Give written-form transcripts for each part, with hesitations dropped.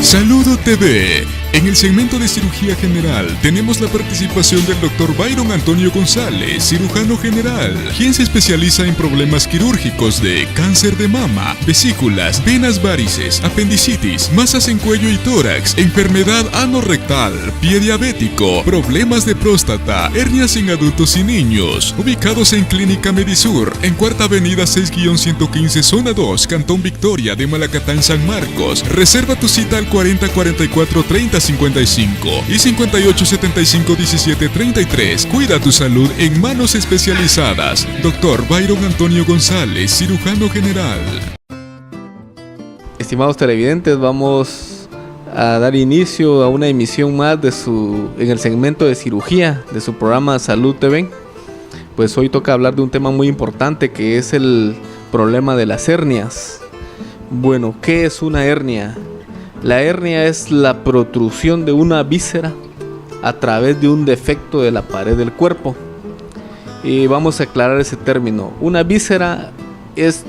Saludo TV. En el segmento de cirugía general tenemos la participación del Dr. Byron Antonio González, cirujano general, quien se especializa en problemas quirúrgicos de cáncer de mama, vesículas, venas varices, apendicitis, masas en cuello y tórax, enfermedad anorrectal, pie diabético, problemas de próstata, hernias en adultos y niños. Ubicados en Clínica Medisur, en Cuarta Avenida 6-115, Zona 2, Cantón Victoria de Malacatán, San Marcos. Reserva tu cita al 4044-3055 y 5875-1733. Cuida tu salud en manos especializadas. Dr. Byron Antonio González, cirujano general. Estimados televidentes, vamos a dar inicio a una emisión más en el segmento de cirugía de su programa Salud TV. Pues hoy toca hablar de un tema muy importante, que es el problema de las hernias. Bueno, ¿qué es una hernia? La hernia es la protrusión de una víscera a través de un defecto de la pared del cuerpo. Y vamos a aclarar ese término. Una víscera es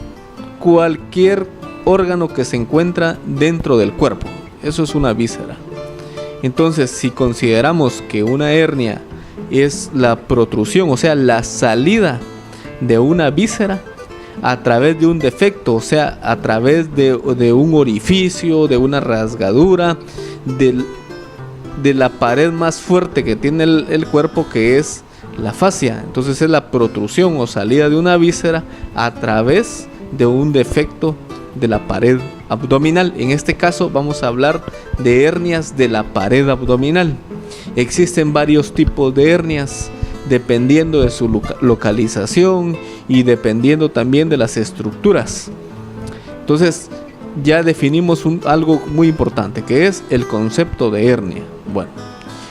cualquier órgano que se encuentra dentro del cuerpo. Eso es una víscera. Entonces, si consideramos que una hernia es la protrusión, o sea, la salida de una víscera a través de un defecto, o sea, a través de un orificio, de una rasgadura, de la pared más fuerte que tiene el cuerpo, que es la fascia. Entonces es la protrusión o salida de una víscera a través de un defecto de la pared abdominal. En este caso vamos a hablar de hernias de la pared abdominal. Existen varios tipos de hernias, dependiendo de su localización y dependiendo también de las estructuras. Entonces ya definimos algo muy importante, que es el concepto de hernia. Bueno,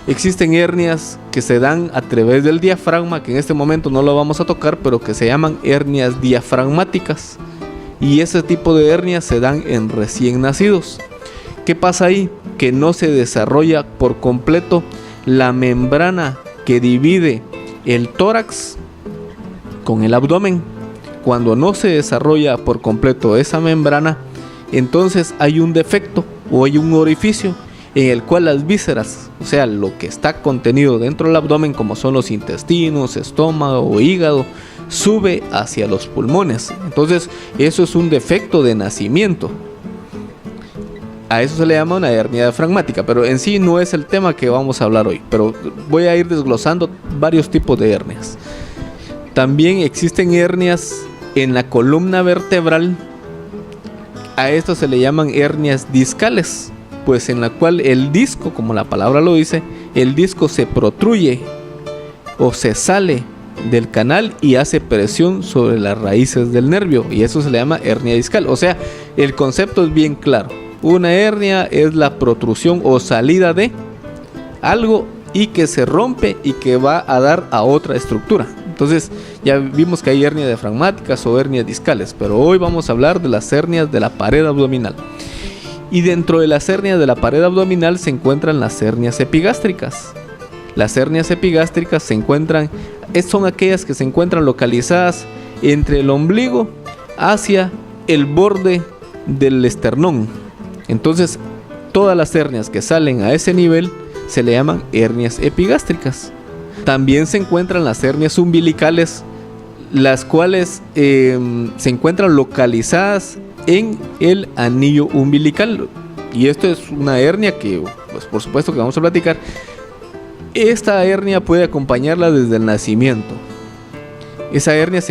existen hernias que se dan a través del diafragma, que en este momento no lo vamos a tocar, pero que se llaman hernias diafragmáticas, y ese tipo de hernias se dan en recién nacidos. ¿Qué pasa ahí? Que no se desarrolla por completo la membrana que divide el tórax con el abdomen. Cuando no se desarrolla por completo esa membrana, entonces hay un defecto o hay un orificio en el cual las vísceras, o sea, lo que está contenido dentro del abdomen, como son los intestinos, estómago o hígado, sube hacia los pulmones. Entonces eso es un defecto de nacimiento. A eso se le llama una hernia diafragmática, pero en sí no es el tema que vamos a hablar hoy. Pero voy a ir desglosando varios tipos de hernias. También existen hernias en la columna vertebral. A esto se le llaman hernias discales, pues en la cual el disco, como la palabra lo dice, el disco se protruye o se sale del canal y hace presión sobre las raíces del nervio, y eso se le llama hernia discal. O sea, el concepto es bien claro. Una hernia es la protrusión o salida de algo y que se rompe y que va a dar a otra estructura. Entonces ya vimos que hay hernias diafragmáticas o hernias discales, pero hoy vamos a hablar de las hernias de la pared abdominal. Y dentro de las hernias de la pared abdominal se encuentran las hernias epigástricas. Las hernias epigástricas son aquellas que se encuentran localizadas entre el ombligo hacia el borde del esternón. Entonces todas las hernias que salen a ese nivel se le llaman hernias epigástricas. También se encuentran las hernias umbilicales, las cuales se encuentran localizadas en el anillo umbilical. Y esto es una hernia que, pues, por supuesto que vamos a platicar. Esta hernia puede acompañarla desde el nacimiento. Esa hernia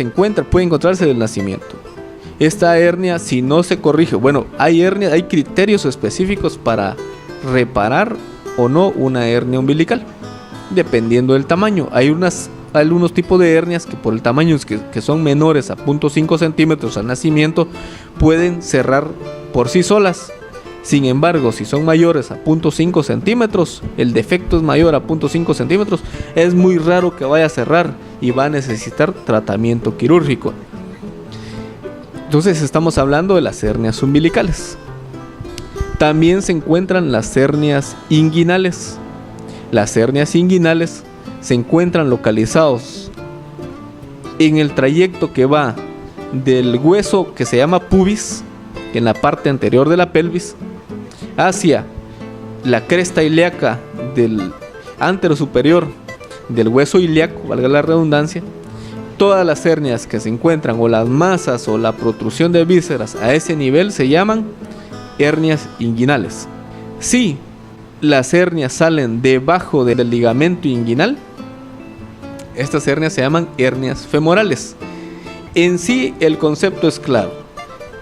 puede encontrarse desde el nacimiento. Esta hernia, si no se corrige, bueno, hay criterios específicos para reparar o no una hernia umbilical, dependiendo del tamaño. Hay algunos tipos de hernias que por el tamaño que son menores a 0.5 centímetros al nacimiento pueden cerrar por sí solas. Sin embargo, si son mayores a 0.5 centímetros, el defecto es mayor a 0.5 centímetros, es muy raro que vaya a cerrar y va a necesitar tratamiento quirúrgico. Entonces estamos hablando de las hernias umbilicales. También se encuentran las hernias inguinales. Las hernias inguinales se encuentran localizados en el trayecto que va del hueso que se llama pubis, en la parte anterior de la pelvis, hacia la cresta ilíaca del antero superior del hueso ilíaco, valga la redundancia, todas las hernias que se encuentran, o las masas o la protrusión de vísceras a ese nivel, se llaman hernias inguinales. Si las hernias salen debajo del ligamento inguinal, estas hernias se llaman hernias femorales. En sí, el concepto es claro.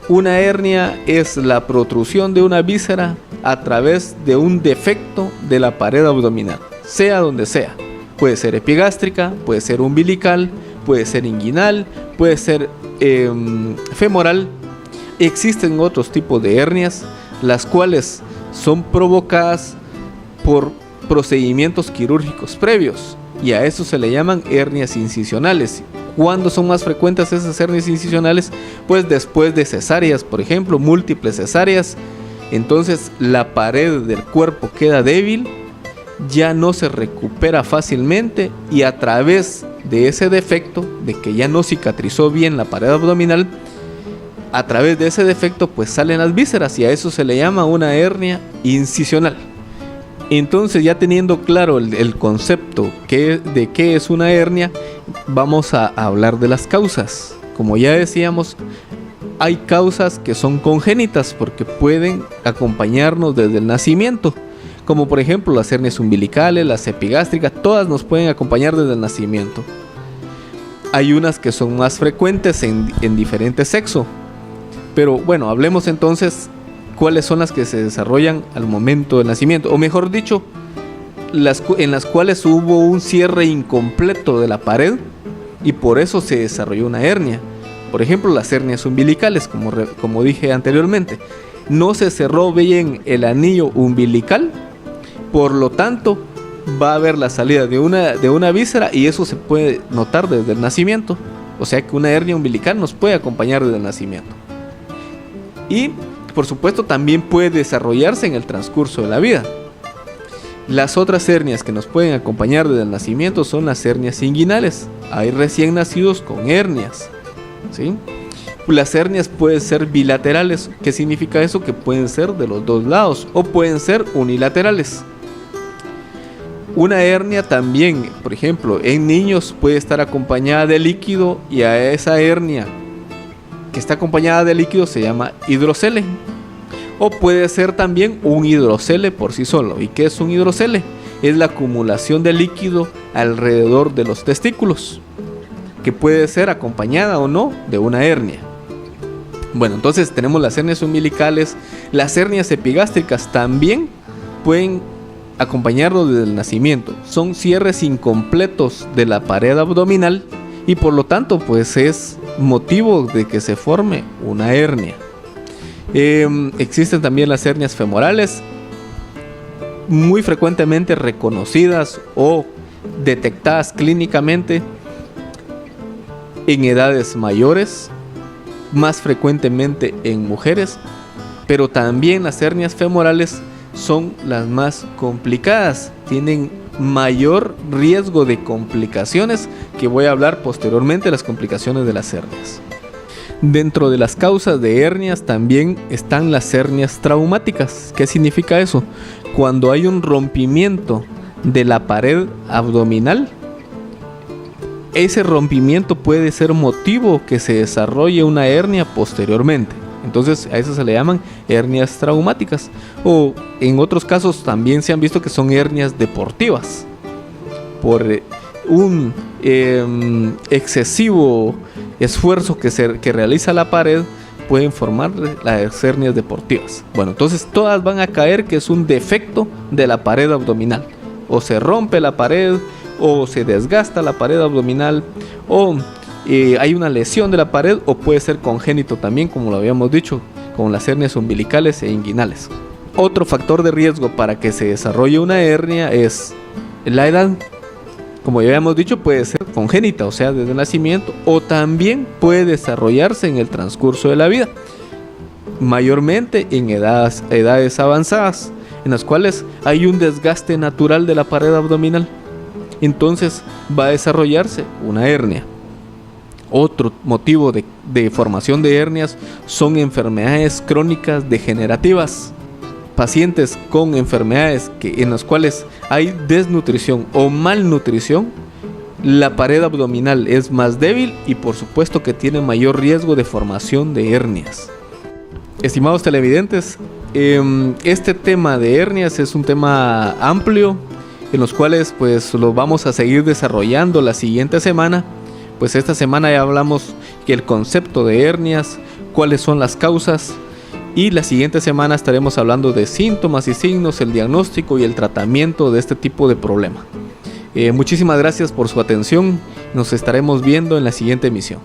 Una hernia es la protrusión de una víscera a través de un defecto de la pared abdominal, sea donde sea. Puede ser epigástrica, puede ser umbilical, puede ser inguinal, puede ser femoral. Existen otros tipos de hernias, las cuales son provocadas por procedimientos quirúrgicos previos, y a eso se le llaman hernias incisionales. ¿Cuándo son más frecuentes esas hernias incisionales? Pues después de cesáreas, por ejemplo, múltiples cesáreas. Entonces la pared del cuerpo queda débil, ya no se recupera fácilmente, y a través de ese defecto, de que ya no cicatrizó bien la pared abdominal, a través de ese defecto pues salen las vísceras, y a eso se le llama una hernia incisional. Entonces, ya teniendo claro el concepto de qué es una hernia, vamos a hablar de las causas. Como ya decíamos, hay causas que son congénitas porque pueden acompañarnos desde el nacimiento, como por ejemplo las hernias umbilicales, las epigástricas, todas nos pueden acompañar desde el nacimiento. Hay unas que son más frecuentes en diferente sexo, pero bueno, hablemos entonces cuáles son las que se desarrollan al momento del nacimiento, o mejor dicho, en las cuales hubo un cierre incompleto de la pared y por eso se desarrolló una hernia. Por ejemplo, las hernias umbilicales, como dije anteriormente, no se cerró bien el anillo umbilical, por lo tanto va a haber la salida de una víscera, y eso se puede notar desde el nacimiento. O sea que una hernia umbilical nos puede acompañar desde el nacimiento. Y por supuesto también puede desarrollarse en el transcurso de la vida. Las otras hernias que nos pueden acompañar desde el nacimiento son las hernias inguinales. Hay recién nacidos con hernias, ¿sí? Las hernias pueden ser bilaterales. ¿Qué significa eso? Que pueden ser de los dos lados o pueden ser unilaterales. Una hernia también, por ejemplo, en niños puede estar acompañada de líquido, y a esa hernia que está acompañada de líquido se llama hidrocele. O puede ser también un hidrocele por sí solo. ¿Y qué es un hidrocele? Es la acumulación de líquido alrededor de los testículos, que puede ser acompañada o no de una hernia. Bueno, entonces tenemos las hernias umbilicales. Las hernias epigástricas también pueden acompañarnos desde el nacimiento. Son cierres incompletos de la pared abdominal, y por lo tanto pues es motivo de que se forme una hernia. Existen también las hernias femorales, muy frecuentemente reconocidas o detectadas clínicamente en edades mayores, más frecuentemente en mujeres, pero también las hernias femorales son las más complicadas, tienen mayor riesgo de complicaciones, que voy a hablar posteriormente de las complicaciones de las hernias. Dentro de las causas de hernias también están las hernias traumáticas. ¿Qué significa eso? Cuando hay un rompimiento de la pared abdominal, ese rompimiento puede ser motivo que se desarrolle una hernia posteriormente. Entonces a eso se le llaman hernias traumáticas. O en otros casos también se han visto que son hernias deportivas. Por un excesivo esfuerzo que realiza la pared, pueden formar las hernias deportivas. Bueno, entonces todas van a caer que es un defecto de la pared abdominal. O se rompe la pared, o se desgasta la pared abdominal, o hay una lesión de la pared, o puede ser congénito también, como lo habíamos dicho, con las hernias umbilicales e inguinales. Otro factor de riesgo para que se desarrolle una hernia es la edad. Como ya habíamos dicho, puede ser congénita, o sea, desde el nacimiento, o también puede desarrollarse en el transcurso de la vida, mayormente en edades avanzadas, en las cuales hay un desgaste natural de la pared abdominal. Entonces va a desarrollarse una hernia. Otro motivo de formación de hernias son enfermedades crónicas degenerativas. pacientes con enfermedades en las cuales hay desnutrición o malnutrición, la pared abdominal es más débil y por supuesto que tiene mayor riesgo de formación de hernias. Estimados televidentes, este tema de hernias es un tema amplio en los cuales pues lo vamos a seguir desarrollando la siguiente semana. Pues esta semana ya hablamos que el concepto de hernias, cuáles son las causas, y la siguiente semana estaremos hablando de síntomas y signos, el diagnóstico y el tratamiento de este tipo de problema. Muchísimas gracias por su atención. Nos estaremos viendo en la siguiente emisión.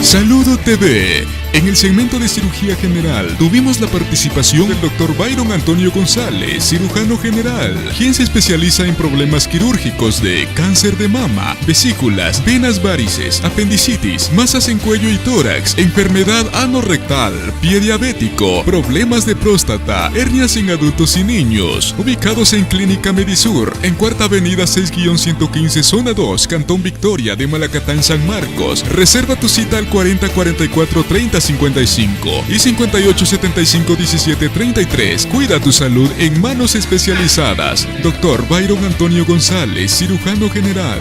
Saludo TV. En el segmento de cirugía general tuvimos la participación del Dr. Byron Antonio González, cirujano general, quien se especializa en problemas quirúrgicos de cáncer de mama, vesículas, venas varices, apendicitis, masas en cuello y tórax, enfermedad anorrectal, pie diabético, problemas de próstata, hernias en adultos y niños. Ubicados en Clínica Medisur, en Cuarta Avenida 6-115, Zona 2, Cantón Victoria de Malacatán, San Marcos. Reserva tu cita al 40 44 30 55 y 58 75 17 33. Cuida tu salud en manos especializadas. Dr. Byron Antonio González, cirujano general.